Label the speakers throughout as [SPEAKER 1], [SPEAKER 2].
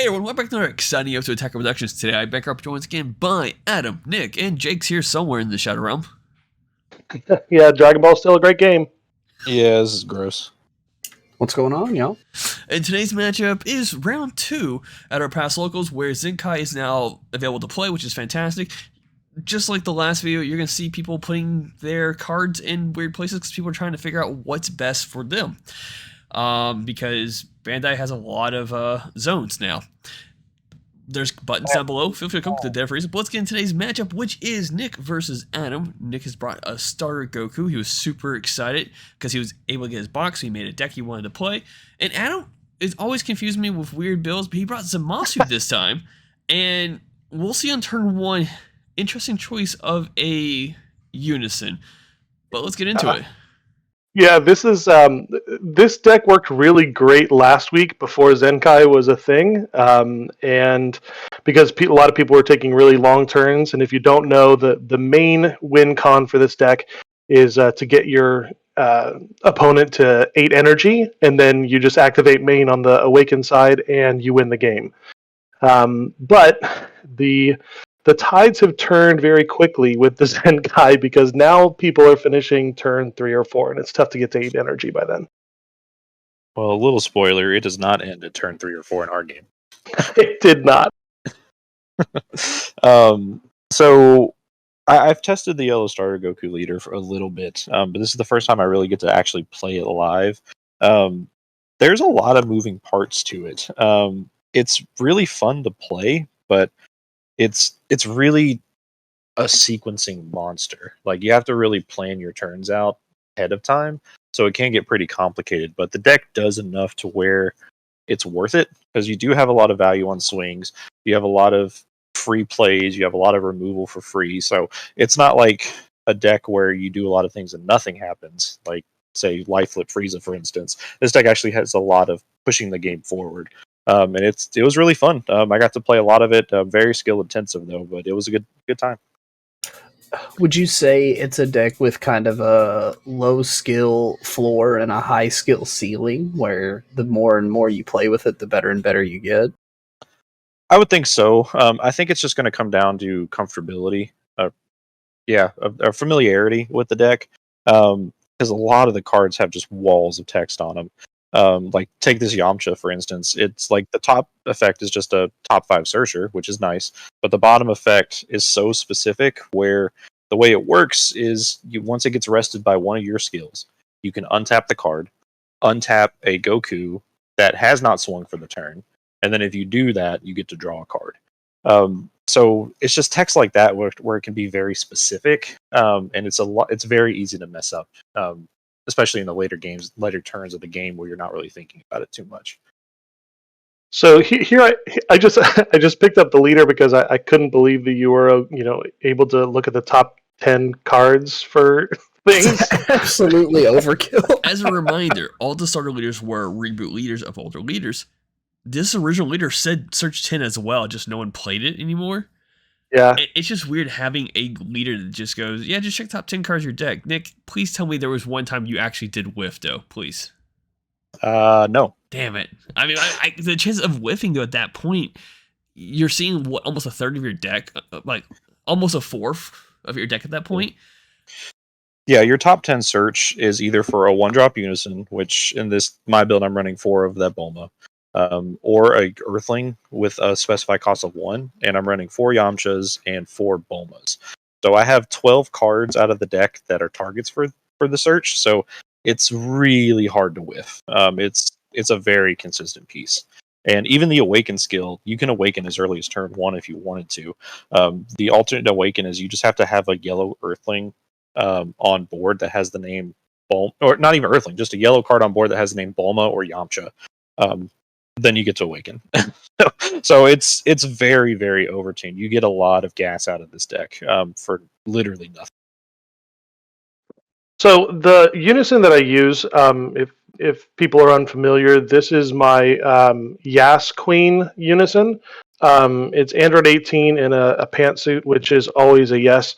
[SPEAKER 1] Hey everyone, welcome back to another exciting episode of Attack Productions. Today I back up once again by Adam, Nick, and Jake's here somewhere in the Shadow Realm.
[SPEAKER 2] Yeah, Dragon Ball's still a great game.
[SPEAKER 3] Yeah, this is gross.
[SPEAKER 4] What's going on, y'all?
[SPEAKER 1] And today's matchup is round 2 at our past locals, where Zenkai is now available to play, which is fantastic. Just like the last video, you're going to see people putting their cards in weird places because people are trying to figure out what's best for them. Because Bandai has a lot of zones now. There's buttons down below. Feel free to come to the dev reason. But let's get into today's matchup, which is Nick versus Adam. Nick has brought a starter Goku. He was super excited because he was able to get his box. So he made a deck he wanted to play. And Adam is always confused me with weird builds, but he brought Zamasu this time. And we'll see on turn 1. Interesting choice of a Unison. But let's get into it.
[SPEAKER 2] Yeah, this deck worked really great last week before Zenkai was a thing, and because a lot of people were taking really long turns. And if you don't know, the main win con for this deck is to get your opponent to 8 energy, and then you just activate main on the awaken side, and you win the game. But the tides have turned very quickly with the Zenkai because now people are finishing turn 3 or 4, and it's tough to get to 8 energy by then.
[SPEAKER 3] Well, a little spoiler, it does not end at turn 3 or 4 in our game.
[SPEAKER 2] It did not.
[SPEAKER 3] So I've tested the Yellow Starter Goku leader for a little bit, but this is the first time I really get to actually play it live. There's a lot of moving parts to it. It's really fun to play, but it's really a sequencing monster. Like, you have to really plan your turns out ahead of time, so it can get pretty complicated. But the deck does enough to where it's worth it, because you do have a lot of value on swings. You have a lot of free plays. You have a lot of removal for free. So it's not like a deck where you do a lot of things and nothing happens. Like, say, Life Flip Frieza, for instance. This deck actually has a lot of pushing the game forward. And it was really fun. I got to play a lot of it. Very skill intensive though, but it was a good time.
[SPEAKER 4] Would you say it's a deck with kind of a low skill floor and a high skill ceiling, where the more and more you play with it, the better and better you get?
[SPEAKER 3] I would think so. I think it's just going to come down to comfortability. A familiarity with the deck. Because a lot of the cards have just walls of text on them. Like, take this Yamcha, for instance. It's like the top effect is just a top 5 searcher, which is nice, but the bottom effect is so specific, where the way it works is once it gets rested by one of your skills, you can untap the card, untap a Goku that has not swung for the turn, and then if you do that, you get to draw a card. So it's just text like that where it can be very specific, and it's very easy to mess up. Especially in the later turns of the game where you're not really thinking about it too much.
[SPEAKER 2] So here I just picked up the leader because I couldn't believe that you were able to look at the top 10 cards for things.
[SPEAKER 4] Absolutely overkill.
[SPEAKER 1] As a reminder, all the starter leaders were reboot leaders of older leaders. This original leader said search 10 as well, just no one played it anymore.
[SPEAKER 2] Yeah.
[SPEAKER 1] It's just weird having a leader that just goes, yeah, just check top 10 cards of your deck. Nick, please tell me there was one time you actually did whiff, though, please.
[SPEAKER 3] No.
[SPEAKER 1] Damn it. I mean, the chance of whiffing, though, at that point, you're seeing almost a third of your deck, like almost a fourth of your deck at that point.
[SPEAKER 3] Yeah, your top 10 search is either for a 1-drop Unison, which in my build I'm running 4 of that Bulma. Or a Earthling with a specified cost of 1, and I'm running 4 Yamchas and 4 Bulmas. So I have 12 cards out of the deck that are targets for the search, so it's really hard to whiff. It's a very consistent piece. And even the Awaken skill, you can Awaken as early as turn 1 if you wanted to. The alternate Awaken is you just have to have a yellow Earthling on board that has the name Bulma, or not even Earthling, just a yellow card on board that has the name Bulma or Yamcha. Then you get to Awaken. So it's very, very overtuned. You get a lot of gas out of this deck for literally nothing. So
[SPEAKER 2] the Unison that I use, if people are unfamiliar, this is my Yas Queen Unison. It's Android 18 in a pantsuit, which is always a yes.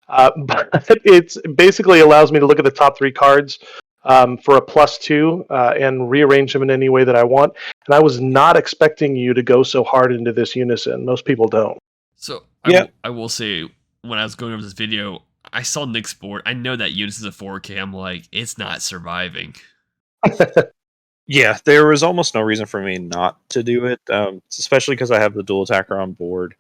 [SPEAKER 2] But it basically allows me to look at the top 3 cards for a +2 and rearrange them in any way that I want. And I was not expecting you to go so hard into this Unison. Most people don't.
[SPEAKER 1] So
[SPEAKER 3] Yeah.
[SPEAKER 1] I will say, when I was going over this video, I saw Nick's board. I know that Unison's a 4K. I'm like, it's not surviving.
[SPEAKER 3] Yeah, there was almost no reason for me not to do it, especially because I have the dual attacker on board.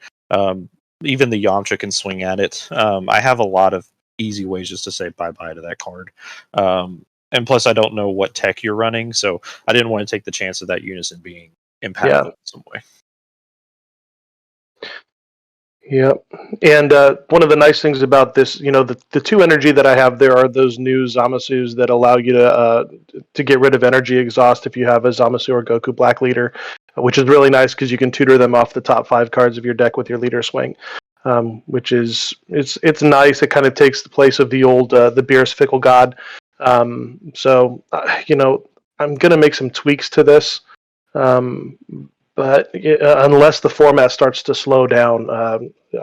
[SPEAKER 3] Even the Yamcha can swing at it. I have a lot of easy ways just to say bye-bye to that card. And plus, I don't know what tech you're running, so I didn't want to take the chance of that Unison being impactful in some way.
[SPEAKER 2] Yep. And one of the nice things about this, the 2 energy that I have, there are those new Zamasus that allow you to get rid of energy exhaust if you have a Zamasu or Goku Black leader, which is really nice because you can tutor them off the top 5 cards of your deck with your leader swing, which is it's nice. It kind of takes the place of the old the Beerus Fickle God. So I'm gonna make some tweaks to this. But unless the format starts to slow down,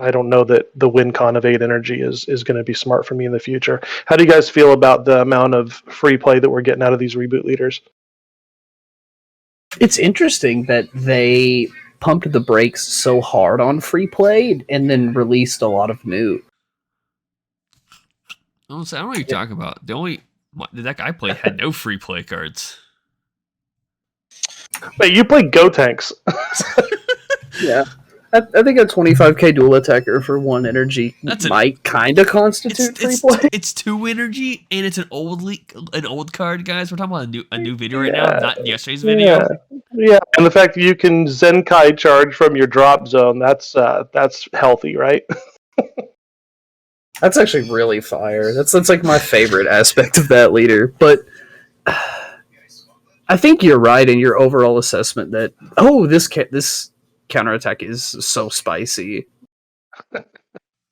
[SPEAKER 2] I don't know that the win con of 8 energy is going to be smart for me in the future. How do you guys feel about the amount of free play that we're getting out of these reboot leaders?
[SPEAKER 4] It's interesting that they pumped the brakes so hard on free play and then released a lot of new.
[SPEAKER 1] I don't know what you're talking about. The deck I played had no free play cards.
[SPEAKER 2] Wait, you play Go Tanks?
[SPEAKER 4] Yeah. I think a 25k dual attacker for 1 energy might kind of constitute free play.
[SPEAKER 1] It's 2 energy, and it's an old card, guys. We're talking about a new video right now, not yesterday's video.
[SPEAKER 2] Yeah, and the fact that you can Zenkai charge from your drop zone, that's healthy, right?
[SPEAKER 4] That's actually really fire. That's like my favorite aspect of that leader. But I think you're right in your overall assessment that this counterattack is so spicy.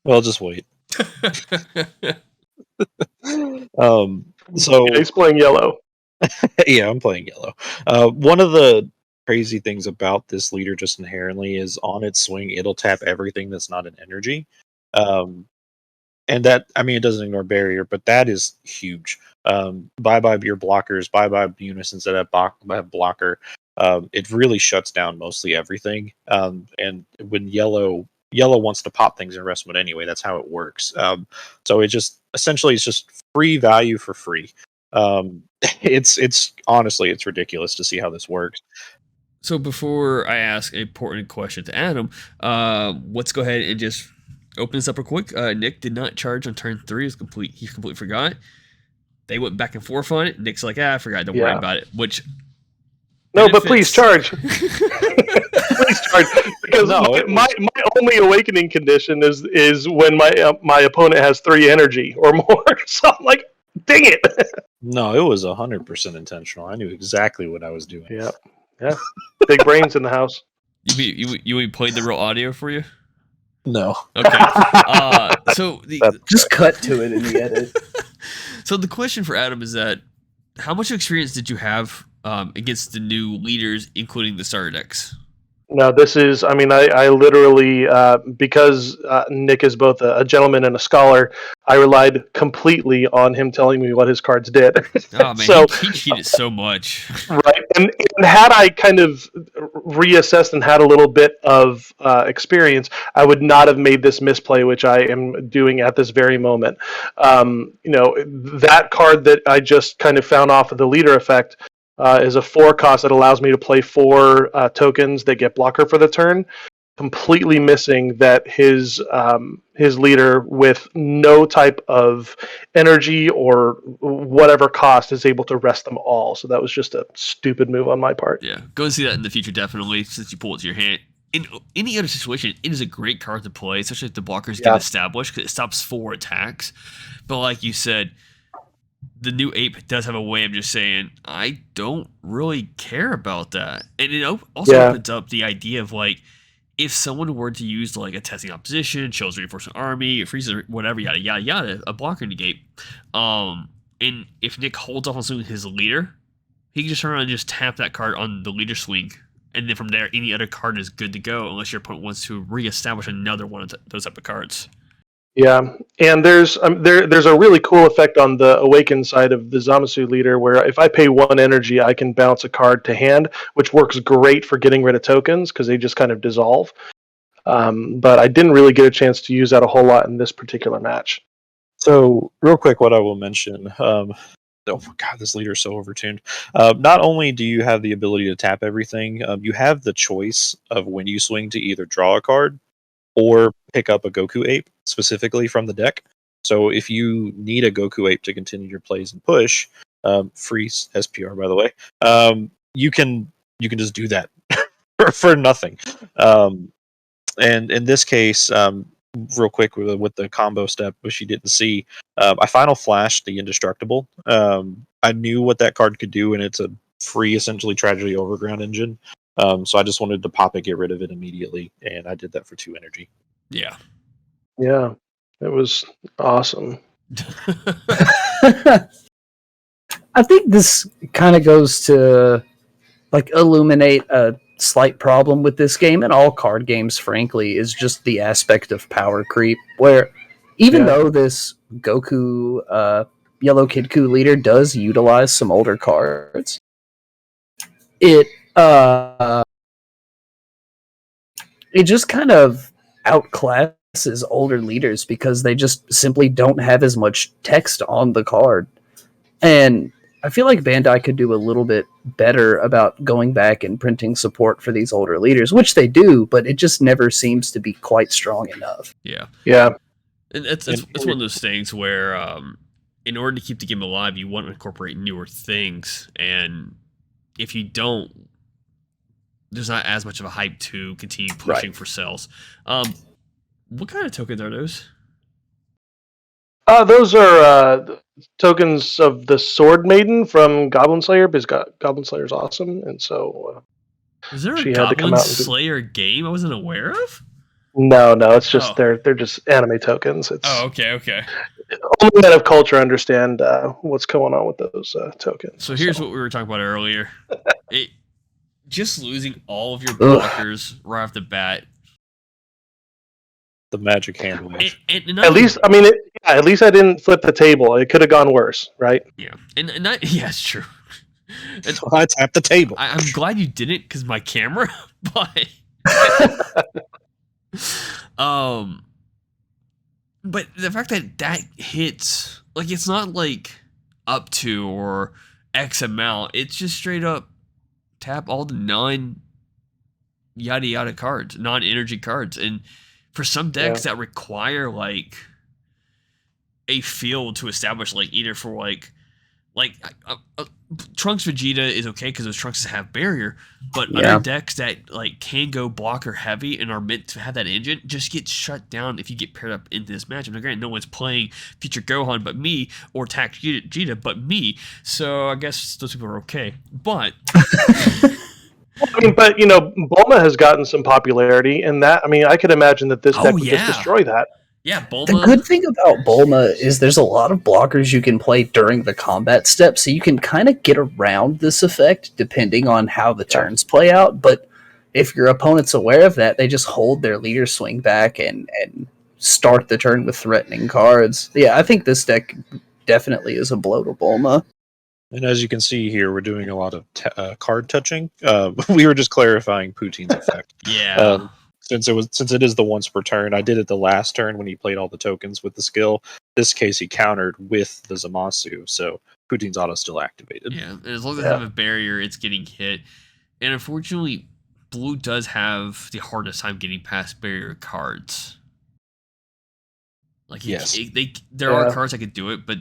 [SPEAKER 3] Well, just wait.
[SPEAKER 2] So he's playing yellow.
[SPEAKER 3] Yeah, I'm playing yellow. One of the crazy things about this leader just inherently is on its swing, it'll tap everything that's not an energy. And that, it doesn't ignore barrier, but that is huge. Bye-bye your blockers, bye-bye Unisons that have blocker. It really shuts down mostly everything. And when yellow wants to pop things in rest mode anyway, that's how it works. So it's just free value for free. It's honestly, it's ridiculous to see how this works.
[SPEAKER 1] So before I ask an important question to Adam, let's go ahead and just open this up real quick. Nick did not charge on turn 3. He completely forgot. They went back and forth on it. Nick's like, I forgot. Don't worry about it. Which
[SPEAKER 2] but please charge. Please charge, because my only awakening condition is when my opponent has 3 energy or more. So I'm like, dang it.
[SPEAKER 3] No, it was 100% intentional. I knew exactly what I was doing.
[SPEAKER 2] Yeah. Big brains in the house.
[SPEAKER 1] You played the real audio for you?
[SPEAKER 3] No.
[SPEAKER 1] Okay. So
[SPEAKER 4] just cut to it in the edit.
[SPEAKER 1] So the question for Adam is that how much experience did you have against the new leaders, including the starter decks?
[SPEAKER 2] No, this is, I literally, because Nick is both a gentleman and a scholar, I relied completely on him telling me what his cards did.
[SPEAKER 1] Oh, man, so, he cheated so much.
[SPEAKER 2] Right, and had I kind of reassessed and had a little bit of experience, I would not have made this misplay, which I am doing at this very moment. That card that I just kind of found off of the leader effect is a 4 cost that allows me to play 4 tokens that get blocker for the turn, completely missing that his leader with no type of energy or whatever cost is able to rest them all. So that was just a stupid move on my part.
[SPEAKER 1] Yeah, go and see that in the future, definitely, since you pull it to your hand. In any other situation, it is a great card to play, especially if the blockers get established, because it stops 4 attacks. But like you said, the new Ape does have a way of just saying, I don't really care about that. And it also opens up the idea of, like, if someone were to use, like, a testing opposition, shows reinforcement army, or freezes, whatever, yada, yada, yada, a blocker negate, and if Nick holds off on swinging his leader, he can just turn around and just tap that card on the leader swing. And then from there, any other card is good to go, unless your opponent wants to reestablish another one of those type of cards.
[SPEAKER 2] Yeah, and there's a really cool effect on the Awaken side of the Zamasu leader where if I pay 1 energy, I can bounce a card to hand, which works great for getting rid of tokens because they just kind of dissolve. But I didn't really get a chance to use that a whole lot in this particular match.
[SPEAKER 3] So, real quick, what I will mention. Oh my god, this leader is so overtuned. Not only do you have the ability to tap everything, you have the choice of when you swing to either draw a card or pick up a Goku Ape specifically from the deck. So if you need a Goku Ape to continue your plays and push, free SPR by the way, you can just do that for nothing. And in this case, real quick with the combo step, which you didn't see, I final flashed the Indestructible. I knew what that card could do, and it's a free, essentially tragedy overground engine. So I just wanted to pop it, get rid of it immediately, and I did that for 2 energy.
[SPEAKER 1] Yeah.
[SPEAKER 2] Yeah, it was awesome.
[SPEAKER 4] I think this kind of goes to like illuminate a slight problem with this game and all card games, frankly, is just the aspect of power creep. Where even though this Goku Yellow Kid Ku leader does utilize some older cards, it just kind of outclasses older leaders because they just simply don't have as much text on the card. And I feel like Bandai could do a little bit better about going back and printing support for these older leaders, which they do, but it just never seems to be quite strong enough.
[SPEAKER 1] Yeah.
[SPEAKER 2] Yeah.
[SPEAKER 1] It's one of those things where in order to keep the game alive, you want to incorporate newer things, and if you don't, there's not as much of a hype to continue pushing for sales. What kind of tokens are those?
[SPEAKER 2] Those are tokens of the Sword Maiden from Goblin Slayer, because Goblin Slayer is awesome, and so
[SPEAKER 1] Is there
[SPEAKER 2] she
[SPEAKER 1] a
[SPEAKER 2] had to come
[SPEAKER 1] Goblin
[SPEAKER 2] out and
[SPEAKER 1] Slayer game I wasn't aware of?
[SPEAKER 2] No, it's just they're just anime tokens. It's
[SPEAKER 1] okay.
[SPEAKER 2] only men of culture understand what's going on with those tokens.
[SPEAKER 1] So here's what we were talking about earlier. Just losing all of your blockers right off the bat.
[SPEAKER 3] The magic hand wave.
[SPEAKER 2] At least I didn't flip the table. It could have gone worse, right?
[SPEAKER 1] Yeah, and it's true.
[SPEAKER 3] So I tapped the table.
[SPEAKER 1] I'm glad you didn't, because my camera, but but the fact that hits, like, it's not like up to or X amount. It's just straight up tap all the yada yada cards, non-energy cards, and for some decks that require like a field to establish, like either for like Trunks Vegeta is okay because those Trunks have barrier, but other decks that like can go blocker heavy and are meant to have that engine just get shut down if you get paired up into this matchup. Now, granted, no one's playing Future Gohan but me, or Tact Vegeta but me, so I guess those people are okay. But
[SPEAKER 2] but Bulma has gotten some popularity, and that I could imagine that this deck would just destroy that.
[SPEAKER 1] Yeah, Bulma.
[SPEAKER 4] The good thing about Bulma is there's a lot of blockers you can play during the combat step, so you can kind of get around this effect depending on how the turns play out. But if your opponent's aware of that, they just hold their leader swing back and start the turn with threatening cards. Yeah, I think this deck definitely is a blow to Bulma.
[SPEAKER 3] And as you can see here, we're doing a lot of card touching. We were just clarifying Poutine's effect.
[SPEAKER 1] Yeah.
[SPEAKER 3] Since it is the once per turn, I did it the last turn when he played all the tokens with the skill. This case he countered with the Zamasu, so Poutine's auto still activated.
[SPEAKER 1] Yeah, and as long as they have a barrier, it's getting hit. And unfortunately, Blue does have the hardest time getting past barrier cards. Like there are cards that could do it, but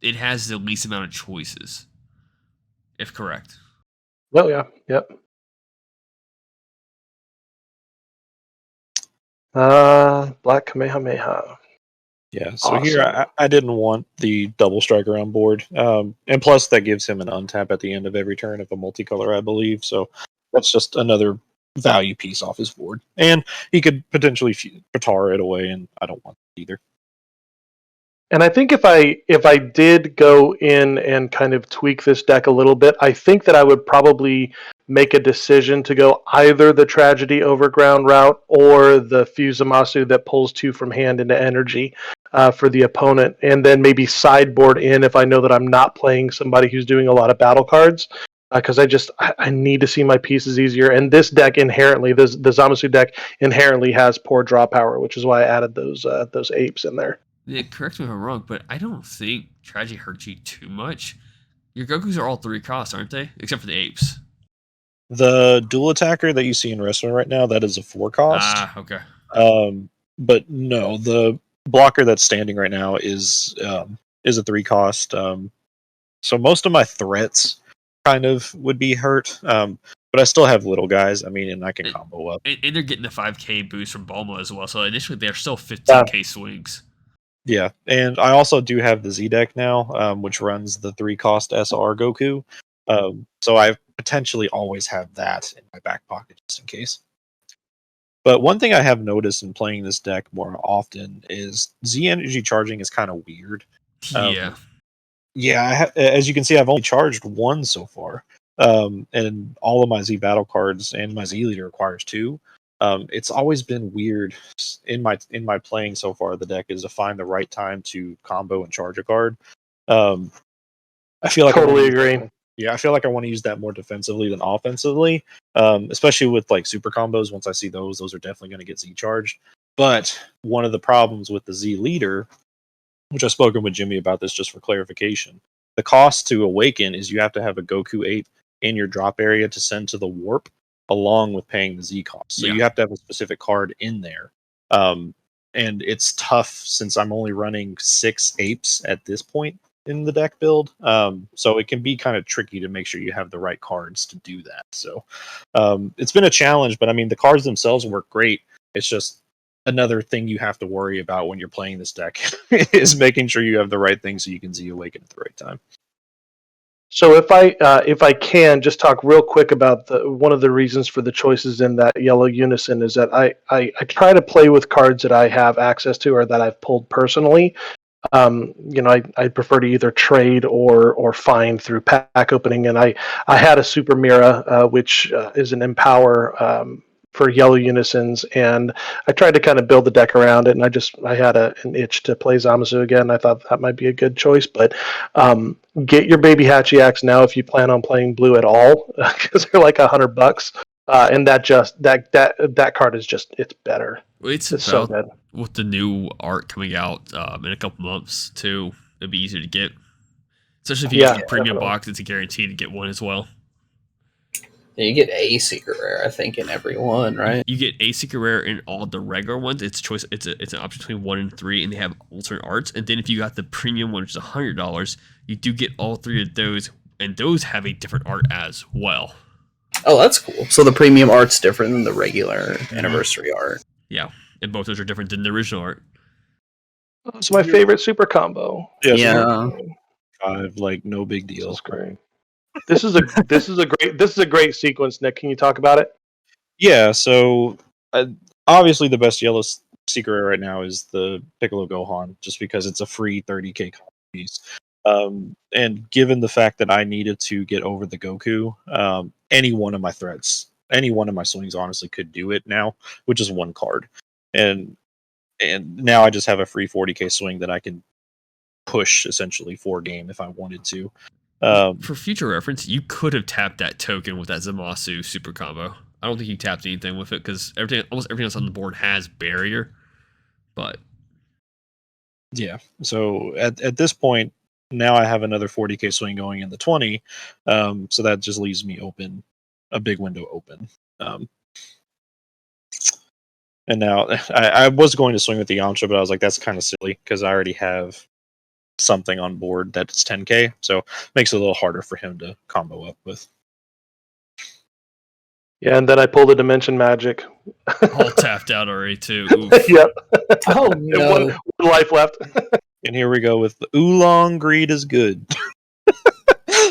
[SPEAKER 1] it has the least amount of choices, if correct.
[SPEAKER 2] Oh yeah, yep. Black Kamehameha.
[SPEAKER 3] Yeah, so awesome. Here I didn't want the double striker on board, and plus that gives him an untap at the end of every turn of a multicolor, I believe. So that's just another value piece off his board, and he could potentially Patara it away, and I don't want that either.
[SPEAKER 2] And I think if I did go in and kind of tweak this deck a little bit, I think that I would probably make a decision to go either the Tragedy Overground route or the Zamasu that pulls 2 from hand into energy for the opponent, and then maybe sideboard in if I know that I'm not playing somebody who's doing a lot of battle cards. Because I need to see my pieces easier, and this deck inherently, the Zamasu deck inherently has poor draw power, which is why I added those apes in there.
[SPEAKER 1] Yeah, correct me if I'm wrong, but I don't think Tragedy hurts you too much. Your Gokus are all 3 costs, aren't they? Except for the apes.
[SPEAKER 3] The dual attacker that you see in wrestling right now, that is a 4 cost.
[SPEAKER 1] Ah, okay.
[SPEAKER 3] But no, the blocker that's standing right now is a 3 cost. So most of my threats kind of would be hurt. But I still have little guys. I mean, and I can combo up.
[SPEAKER 1] And they're getting the 5k boost from Bulma as well, so initially they're still 15k swings.
[SPEAKER 3] Yeah, and I also do have the Z deck now, which runs the 3 cost SR Goku. So I potentially always have that in my back pocket just in case. But one thing I have noticed in playing this deck more often is Z energy charging is kind of weird.
[SPEAKER 1] Yeah.
[SPEAKER 3] Yeah, as you can see, I've only charged 1 so far. And all of my Z battle cards and my Z leader requires 2. It's always been weird in my playing so far. The deck is to find the right time to combo and charge a card. I feel like
[SPEAKER 2] totally agree.
[SPEAKER 3] I feel like I want to use that more defensively than offensively, especially with like super combos. Once I see those are definitely going to get Z charged. But one of the problems with the Z leader, which I've spoken with Jimmy about this just for clarification, the cost to awaken is you have to have a Goku ape in your drop area to send to the warp, along with paying the Z cost. So you have to have a specific card in there. And it's tough since I'm only running 6 apes at this point in the deck build. So it can be kind of tricky to make sure you have the right cards to do that. So it's been a challenge, but I mean, the cards themselves work great. It's just another thing you have to worry about when you're playing this deck is making sure you have the right thing so you can Z awaken at the right time.
[SPEAKER 2] So if I can just talk real quick about one of the reasons for the choices in that yellow Unison is that I try to play with cards that I have access to or that I've pulled personally. I prefer to either trade or find through pack opening, and I had a Super Mira, which is an Empower for yellow Unisons, and I tried to kind of build the deck around it, and I had an itch to play Zamasu again. I thought that might be a good choice, but get your baby Hachiax now if you plan on playing blue at all, because they're like $100, and that card is it's better.
[SPEAKER 1] It's
[SPEAKER 2] so
[SPEAKER 1] about
[SPEAKER 2] good.
[SPEAKER 1] With the new art coming out in a couple months too, it'd be easier to get. Especially if you get the premium box, it's a guarantee to get one as well.
[SPEAKER 4] Yeah, you get a secret rare, I think, in every one, right?
[SPEAKER 1] You get a secret rare in all the regular ones. It's choice. It's an option between 1 and 3, and they have alternate arts. And then if you got the premium one, which is $100, you do get all 3 of those, and those have a different art as well.
[SPEAKER 4] Oh, that's cool. So the premium art's different than the regular anniversary art.
[SPEAKER 1] Yeah, and both those are different than the original art.
[SPEAKER 2] It's my favorite super combo.
[SPEAKER 4] Yeah.
[SPEAKER 3] Like no big deal.
[SPEAKER 2] This is great. This is a great sequence, Nick. Can you talk about it?
[SPEAKER 3] Yeah, so obviously the best yellow secret rare right now is the Piccolo Gohan, just because it's a free 30k piece. And given the fact that I needed to get over the Goku, any one of my threats, any one of my swings honestly could do it now, which is 1 card. And now I just have a free 40k swing that I can push essentially 4 game if I wanted to.
[SPEAKER 1] For future reference, you could have tapped that token with that Zamasu super combo. I don't think you tapped anything with it because almost everything else on the board has barrier. But
[SPEAKER 3] yeah, so at this point, now I have another 40k swing going in the 20, so that just leaves me a big window open. And now I was going to swing with the Yamcha, but I was like, that's kind of silly because I already have something on board that's 10k, so it makes it a little harder for him to combo up with.
[SPEAKER 2] Yeah, and then I pulled a Dimension Magic.
[SPEAKER 1] All tapped out already too.
[SPEAKER 2] Yep.
[SPEAKER 4] Oh no.
[SPEAKER 2] One life left.
[SPEAKER 3] And here we go with the Oolong Greed is good.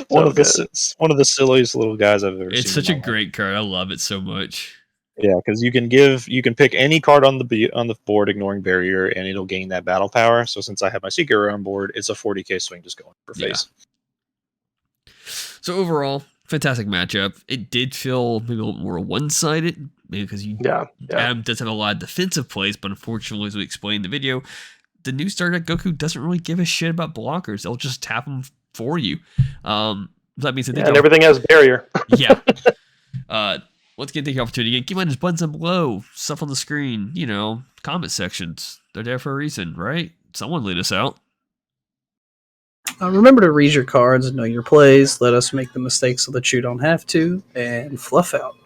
[SPEAKER 3] one of the silliest little guys I've ever seen.
[SPEAKER 1] It's such a great card. I love it so much.
[SPEAKER 3] Yeah, because you can pick any card on the board, ignoring barrier, and it'll gain that battle power. So since I have my Seeker on board, it's a 40k swing just going for face.
[SPEAKER 1] So overall, fantastic matchup. It did feel maybe a little more one-sided, maybe because Adam does have a lot of defensive plays, but unfortunately, as we explained in the video, the new starter Goku doesn't really give a shit about blockers. They'll just tap them for you. That means
[SPEAKER 2] and everything has barrier.
[SPEAKER 1] Yeah. Once again, take the opportunity. Keep in mind, there's buttons down below, stuff on the screen, comment sections. They're there for a reason, right? Someone lead us out.
[SPEAKER 4] Remember to read your cards and know your plays. Let us make the mistakes so that you don't have to. And fluff out.